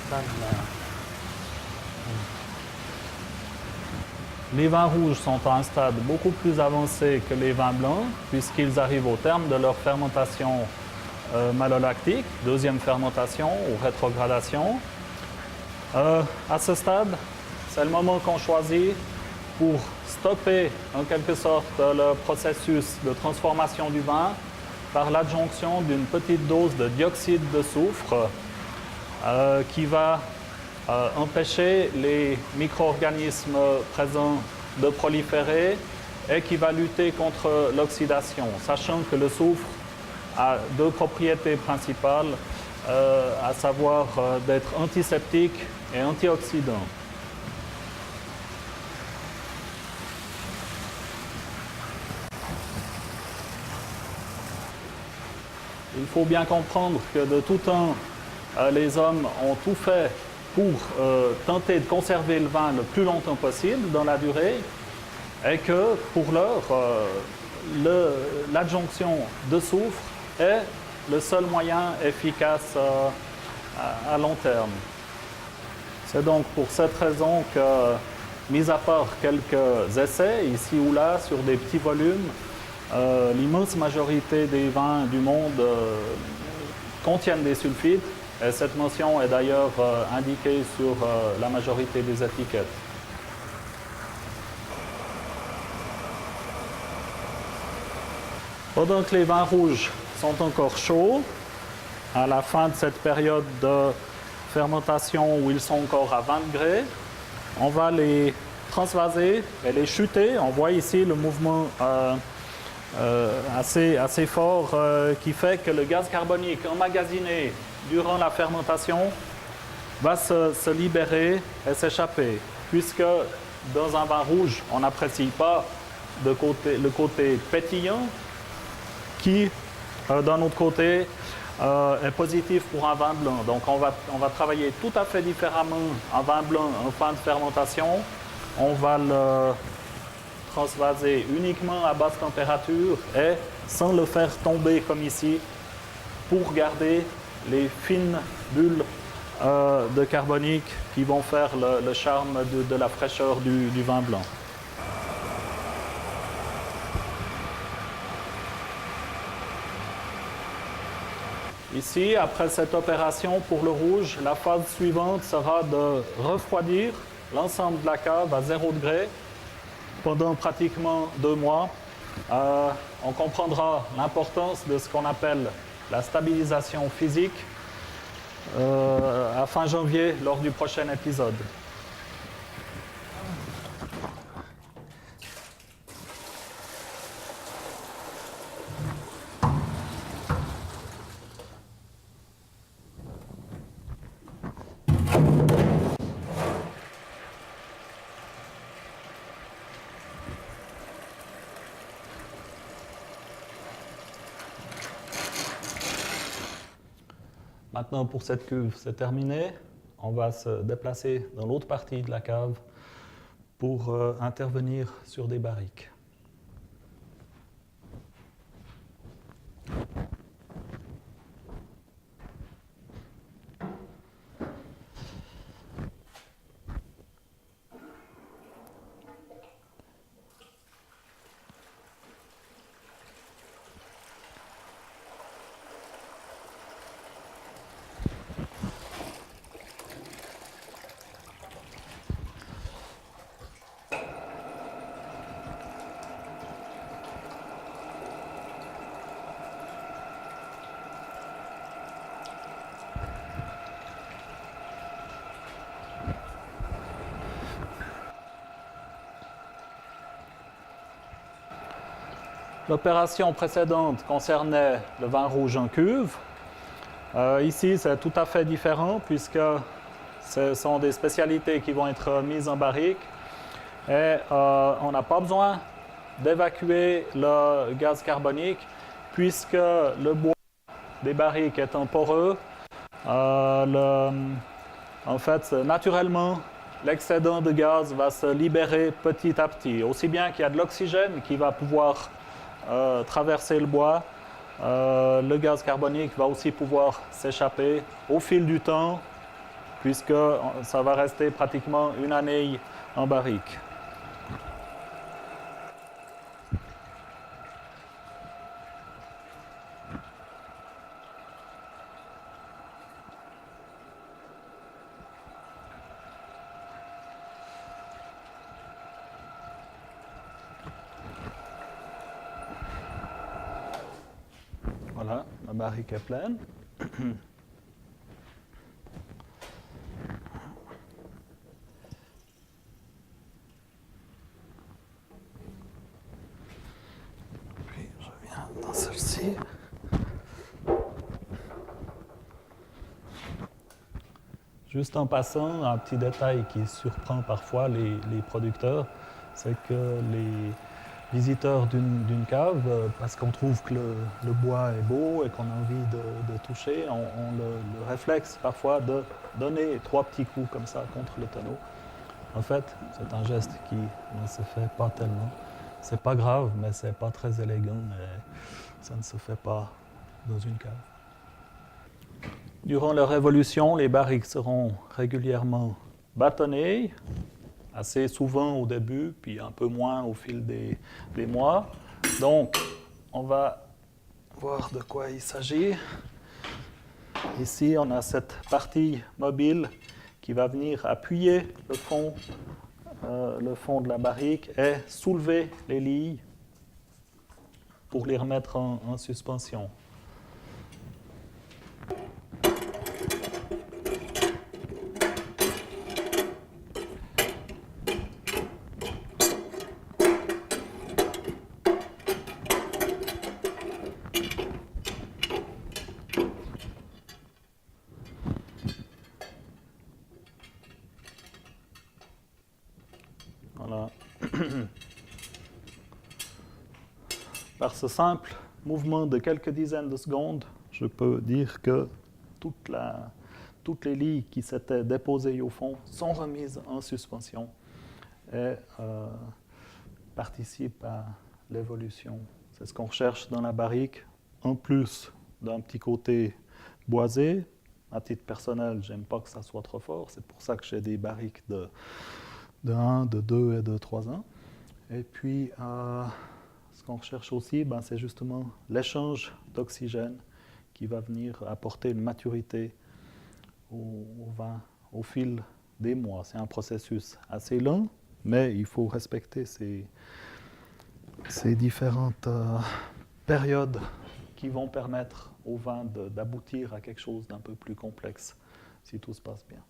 stade-là. Les vins rouges sont à un stade beaucoup plus avancé que les vins blancs, puisqu'ils arrivent au terme de leur fermentation malolactique, deuxième fermentation ou rétrogradation. À ce stade, c'est le moment qu'on choisit pour stopper en quelque sorte le processus de transformation du vin par l'adjonction d'une petite dose de dioxyde de soufre qui va empêcher les micro-organismes présents de proliférer et qui va lutter contre l'oxydation, sachant que le soufre a deux propriétés principales, à savoir d'être antiseptique et antioxydant. Il faut bien comprendre que de tout temps, les hommes ont tout fait pour tenter de conserver le vin le plus longtemps possible dans la durée et que pour l'heure, l'adjonction de soufre est le seul moyen efficace à long terme. C'est donc pour cette raison que, mis à part quelques essais ici ou là sur des petits volumes, l'immense majorité des vins du monde contiennent des sulfites. Et cette mention est d'ailleurs indiquée sur la majorité des étiquettes. Pendant que les vins rouges sont encore chauds, à la fin de cette période de fermentation où ils sont encore à 20 degrés, on va les transvaser et les chuter. On voit ici le mouvement assez fort qui fait que le gaz carbonique emmagasiné durant la fermentation va se libérer et s'échapper, puisque dans un vin rouge, on n'apprécie pas le côté pétillant qui, d'un autre côté, est positif pour un vin blanc. Donc on va travailler tout à fait différemment un vin blanc en fin de fermentation. On va le transvaser uniquement à basse température et sans le faire tomber comme ici pour garder les fines bulles de carbonique qui vont faire le charme de la fraîcheur du vin blanc. Ici, après cette opération pour le rouge, la phase suivante sera de refroidir l'ensemble de la cave à 0 degré pendant pratiquement 2 mois. On comprendra l'importance de ce qu'on appelle la stabilisation physique à fin janvier lors du prochain épisode. Maintenant, pour cette cuve, c'est terminé. On va se déplacer dans l'autre partie de la cave pour intervenir sur des barriques. L'opération précédente concernait le vin rouge en cuve. Ici, c'est tout à fait différent puisque ce sont des spécialités qui vont être mises en barrique. Et on n'a pas besoin d'évacuer le gaz carbonique puisque le bois des barriques étant poreux, en fait, naturellement, l'excédent de gaz va se libérer petit à petit. Aussi bien qu'il y a de l'oxygène qui va pouvoir traverser le bois, le gaz carbonique va aussi pouvoir s'échapper au fil du temps puisque ça va rester pratiquement une année en barrique. Voilà, la barrique est pleine. Puis je viens dans celle-ci. Juste en passant, un petit détail qui surprend parfois les producteurs, c'est que les visiteurs d'une cave, parce qu'on trouve que le bois est beau et qu'on a envie de toucher, ont le réflexe parfois de donner 3 petits coups comme ça contre le tonneau. En fait, c'est un geste qui ne se fait pas tellement. C'est pas grave, mais c'est pas très élégant et ça ne se fait pas dans une cave. Durant la Révolution, les barriques seront régulièrement bâtonnées, assez souvent au début, puis un peu moins au fil des mois. Donc, on va voir de quoi il s'agit. Ici, on a cette partie mobile qui va venir appuyer le fond de la barrique et soulever les lits pour les remettre en suspension. Voilà. Par ce simple mouvement de quelques dizaines de secondes, je peux dire que toutes les lits qui s'étaient déposées au fond sont remises en suspension et participent à l'évolution. C'est ce qu'on recherche dans la barrique, en plus d'un petit côté boisé. À titre personnel, j'aime pas que ça soit trop fort, c'est pour ça que j'ai des barriques de 1, de 2 et de 3 ans. Et puis, ce qu'on recherche aussi, c'est justement l'échange d'oxygène qui va venir apporter une maturité au vin au fil des mois. C'est un processus assez lent, mais il faut respecter ces différentes périodes qui vont permettre au vin d'aboutir à quelque chose d'un peu plus complexe, si tout se passe bien.